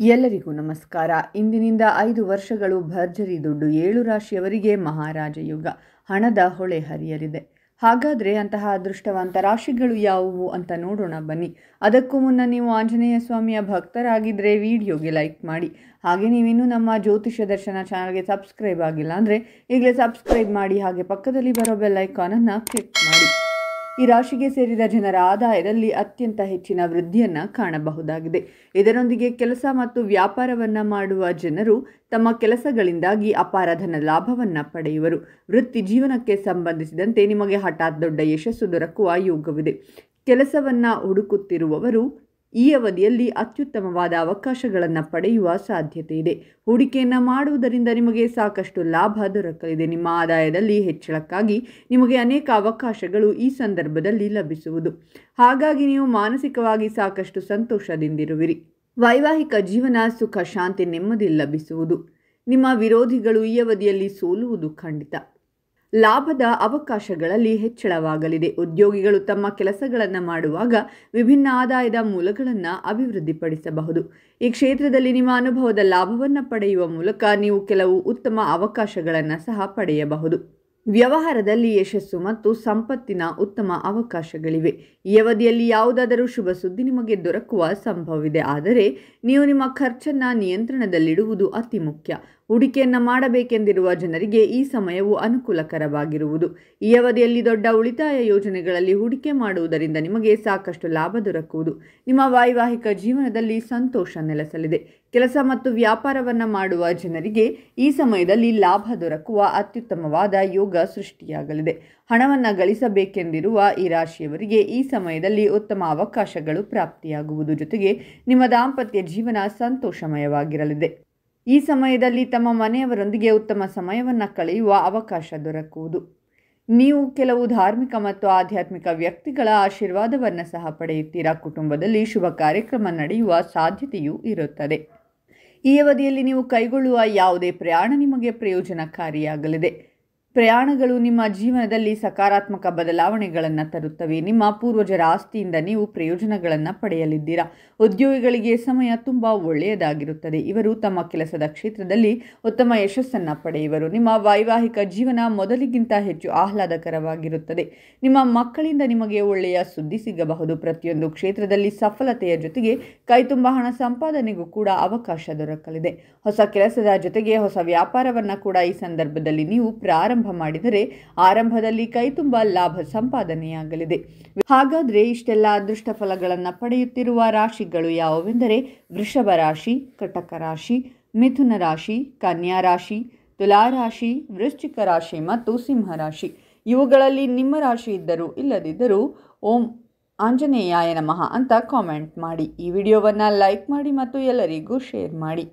ಎಲ್ಲರಿಗೂ ನಮಸ್ಕಾರ. ಇಂದಿನಿಂದ 5 ವರ್ಷಗಳು ಭರ್ಜರಿ ದುಡ್ಡು, 7 ರಾಶಿಯವರಿಗೆ ಮಹಾರಾಜಯುಗ, ಹಣದ ಹೊಳೆ ಹರಿಯಲಿದೆ. ಹಾಗಾದರೆ ಅಂತಹ ಅದೃಷ್ಟವಂತ ರಾಶಿಗಳು ಯಾವುವು ಅಂತ ನೋಡೋಣ ಬನ್ನಿ. ಅದಕ್ಕೂ ಮುನ್ನ ನೀವು ಆಂಜನೇಯ ಸ್ವಾಮಿಯ ಭಕ್ತರಾಗಿದ್ದರೆ ವಿಡಿಯೋಗೆ ಲೈಕ್ ಮಾಡಿ. ಹಾಗೆ ನೀವಿನ್ನೂ ನಮ್ಮ ಜ್ಯೋತಿಷ್ಯ ದರ್ಶನ ಚಾನಲ್ಗೆ ಸಬ್ಸ್ಕ್ರೈಬ್ ಆಗಿಲ್ಲ ಅಂದರೆ ಈಗಲೇ ಸಬ್ಸ್ಕ್ರೈಬ್ ಮಾಡಿ. ಹಾಗೆ ಪಕ್ಕದಲ್ಲಿ ಬರೋ ಬೆಲ್ ಐಕಾನನ್ನು ಕ್ಲಿಕ್ ಮಾಡಿ. ಈ ರಾಶಿಗೆ ಸೇರಿದ ಜನರ ಆದಾಯದಲ್ಲಿ ಅತ್ಯಂತ ಹೆಚ್ಚಿನ ವೃದ್ಧಿಯನ್ನು ಕಾಣಬಹುದಾಗಿದೆ. ಇದರೊಂದಿಗೆ ಕೆಲಸ ಮತ್ತು ವ್ಯಾಪಾರವನ್ನು ಮಾಡುವ ಜನರು ತಮ್ಮ ಕೆಲಸಗಳಿಂದಾಗಿ ಅಪಾರ ಧನ ಲಾಭವನ್ನು ಪಡೆಯುವರು. ವೃತ್ತಿ ಜೀವನಕ್ಕೆ ಸಂಬಂಧಿಸಿದಂತೆ ನಿಮಗೆ ಹಠಾತ್ ದೊಡ್ಡ ಯಶಸ್ಸು ದೊರಕುವ ಯೋಗವಿದೆ. ಕೆಲಸವನ್ನು ಹುಡುಕುತ್ತಿರುವವರು ಈ ಅವಧಿಯಲ್ಲಿ ಅತ್ಯುತ್ತಮವಾದ ಅವಕಾಶಗಳನ್ನು ಪಡೆಯುವ ಸಾಧ್ಯತೆ ಇದೆ. ಹೂಡಿಕೆಯನ್ನು ಮಾಡುವುದರಿಂದ ನಿಮಗೆ ಸಾಕಷ್ಟು ಲಾಭ ದೊರಕಲಿದೆ. ನಿಮ್ಮ ಆದಾಯದಲ್ಲಿ ಹೆಚ್ಚಳಕ್ಕಾಗಿ ನಿಮಗೆ ಅನೇಕ ಅವಕಾಶಗಳು ಈ ಸಂದರ್ಭದಲ್ಲಿ ಲಭಿಸುವುದು. ಹಾಗಾಗಿ ನೀವು ಮಾನಸಿಕವಾಗಿ ಸಾಕಷ್ಟು ಸಂತೋಷದಿಂದಿರುವಿರಿ. ವೈವಾಹಿಕ ಜೀವನ ಸುಖ, ಶಾಂತಿ, ನೆಮ್ಮದಿ ಲಭಿಸುವುದು. ನಿಮ್ಮ ವಿರೋಧಿಗಳು ಈ ಅವಧಿಯಲ್ಲಿ ಸೋಲುವುದು ಖಂಡಿತ. ಲಾಭದ ಅವಕಾಶಗಳಲ್ಲಿ ಹೆಚ್ಚಳವಾಗಲಿದೆ. ಉದ್ಯೋಗಿಗಳು ತಮ್ಮ ಕೆಲಸಗಳನ್ನು ಮಾಡುವಾಗ ವಿಭಿನ್ನ ಆದಾಯದ ಮೂಲಗಳನ್ನು ಅಭಿವೃದ್ಧಿಪಡಿಸಬಹುದು. ಈ ಕ್ಷೇತ್ರದಲ್ಲಿ ನಿಮ್ಮ ಅನುಭವದ ಲಾಭವನ್ನು ಪಡೆಯುವ ಮೂಲಕ ನೀವು ಕೆಲವು ಉತ್ತಮ ಅವಕಾಶಗಳನ್ನು ಸಹ ಪಡೆಯಬಹುದು. ವ್ಯವಹಾರದಲ್ಲಿ ಯಶಸ್ಸು ಮತ್ತು ಸಂಪತ್ತಿನ ಉತ್ತಮ ಅವಕಾಶಗಳಿವೆ. ಈ ಅವಧಿಯಲ್ಲಿ ಯಾವುದಾದರೂ ಶುಭ ಸುದ್ದಿ ನಿಮಗೆ ದೊರಕುವ ಸಂಭವವಿದೆ. ಆದರೆ ನೀವು ನಿಮ್ಮ ಖರ್ಚನ್ನು ನಿಯಂತ್ರಣದಲ್ಲಿಡುವುದು ಅತಿ ಮುಖ್ಯ. ಹೂಡಿಕೆಯನ್ನು ಮಾಡಬೇಕೆಂದಿರುವ ಜನರಿಗೆ ಈ ಸಮಯವು ಅನುಕೂಲಕರವಾಗಿರುವುದು. ಈ ಅವಧಿಯಲ್ಲಿ ದೊಡ್ಡ ಉಳಿತಾಯ ಯೋಜನೆಗಳಲ್ಲಿ ಹೂಡಿಕೆ ಮಾಡುವುದರಿಂದ ನಿಮಗೆ ಸಾಕಷ್ಟು ಲಾಭ ದೊರಕುವುದು. ನಿಮ್ಮ ವೈವಾಹಿಕ ಜೀವನದಲ್ಲಿ ಸಂತೋಷ ನೆಲೆಸಲಿದೆ. ಕೆಲಸ ಮತ್ತು ವ್ಯಾಪಾರವನ್ನು ಮಾಡುವ ಜನರಿಗೆ ಈ ಸಮಯದಲ್ಲಿ ಲಾಭ ದೊರಕುವ ಅತ್ಯುತ್ತಮವಾದ ಯೋಗ ಸೃಷ್ಟಿಯಾಗಲಿದೆ. ಹಣವನ್ನು ಗಳಿಸಬೇಕೆಂದಿರುವ ಈ ರಾಶಿಯವರಿಗೆ ಈ ಸಮಯದಲ್ಲಿ ಉತ್ತಮ ಅವಕಾಶಗಳು ಪ್ರಾಪ್ತಿಯಾಗುವುದು. ಜೊತೆಗೆ ನಿಮ್ಮ ದಾಂಪತ್ಯ ಜೀವನ ಸಂತೋಷಮಯವಾಗಿರಲಿದೆ. ಈ ಸಮಯದಲ್ಲಿ ತಮ್ಮ ಮನೆಯವರೊಂದಿಗೆ ಉತ್ತಮ ಸಮಯವನ್ನು ಕಳೆಯುವ ಅವಕಾಶ ದೊರಕುವುದು. ನೀವು ಕೆಲವು ಧಾರ್ಮಿಕ ಮತ್ತು ಆಧ್ಯಾತ್ಮಿಕ ವ್ಯಕ್ತಿಗಳ ಆಶೀರ್ವಾದವನ್ನು ಸಹ ಪಡೆಯುತ್ತೀರಾ. ಕುಟುಂಬದಲ್ಲಿ ಶುಭ ಕಾರ್ಯಕ್ರಮ ನಡೆಯುವ ಸಾಧ್ಯತೆಯೂ ಇರುತ್ತದೆ. ಈ ಅವಧಿಯಲ್ಲಿ ನೀವು ಕೈಗೊಳ್ಳುವ ಯಾವುದೇ ಪ್ರಯಾಣ ನಿಮಗೆ ಪ್ರಯೋಜನಕಾರಿಯಾಗಲಿದೆ. ಪ್ರಯಾಣಗಳು ನಿಮ್ಮ ಜೀವನದಲ್ಲಿ ಸಕಾರಾತ್ಮಕ ಬದಲಾವಣೆಗಳನ್ನು ತರುತ್ತವೆ. ನಿಮ್ಮ ಪೂರ್ವಜರ ಆಸ್ತಿಯಿಂದ ನೀವು ಪ್ರಯೋಜನಗಳನ್ನು ಪಡೆಯಲಿದ್ದೀರಾ. ಉದ್ಯೋಗಿಗಳಿಗೆ ಸಮಯ ತುಂಬ ಒಳ್ಳೆಯದಾಗಿರುತ್ತದೆ. ಇವರು ತಮ್ಮ ಕೆಲಸದ ಕ್ಷೇತ್ರದಲ್ಲಿ ಉತ್ತಮ ಯಶಸ್ಸನ್ನು ಪಡೆಯುವರು. ನಿಮ್ಮ ವೈವಾಹಿಕ ಜೀವನ ಮೊದಲಿಗಿಂತ ಹೆಚ್ಚು ಆಹ್ಲಾದಕರವಾಗಿರುತ್ತದೆ. ನಿಮ್ಮ ಮಕ್ಕಳಿಂದ ನಿಮಗೆ ಒಳ್ಳೆಯ ಸುದ್ದಿ ಸಿಗಬಹುದು. ಪ್ರತಿಯೊಂದು ಕ್ಷೇತ್ರದಲ್ಲಿ ಸಫಲತೆಯ ಜೊತೆಗೆ ಕೈತುಂಬ ಹಣ ಸಂಪಾದನೆಗೂ ಕೂಡ ಅವಕಾಶ ದೊರಕಲಿದೆ. ಹೊಸ ಕೆಲಸದ ಜೊತೆಗೆ ಹೊಸ ವ್ಯಾಪಾರವನ್ನು ಕೂಡ ಈ ಸಂದರ್ಭದಲ್ಲಿ ನೀವು ಪ್ರಾರಂಭ ಮಾಡಿದರೆ ಆರಂಭದಲ್ಲಿ ಕೈತುಂಬ ಲಾಭ ಸಂಪಾದನೆಯಾಗಲಿದೆ. ಹಾಗಾದರೆ ಇಷ್ಟೆಲ್ಲ ಅದೃಷ್ಟ ಫಲಗಳನ್ನು ಪಡೆಯುತ್ತಿರುವ ರಾಶಿಗಳು ಯಾವುವೆಂದರೆ ವೃಷಭ ರಾಶಿ, ಕಟಕ ರಾಶಿ, ಮಿಥುನ ರಾಶಿ, ಕನ್ಯಾ ರಾಶಿ, ತುಲಾ ರಾಶಿ, ವೃಶ್ಚಿಕ ರಾಶಿ ಮತ್ತು ಸಿಂಹ ರಾಶಿ. ಇವುಗಳಲ್ಲಿ ನಿಮ್ಮ ರಾಶಿ ಇದ್ದರೂ ಇಲ್ಲದಿದ್ದರೂ ಓಂ ಆಂಜನೇಯಾಯ ನಮಃ ಅಂತ ಕಾಮೆಂಟ್ ಮಾಡಿ. ಈ ವಿಡಿಯೋವನ್ನು ಲೈಕ್ ಮಾಡಿ ಮತ್ತು ಎಲ್ಲರಿಗೂ ಶೇರ್ ಮಾಡಿ.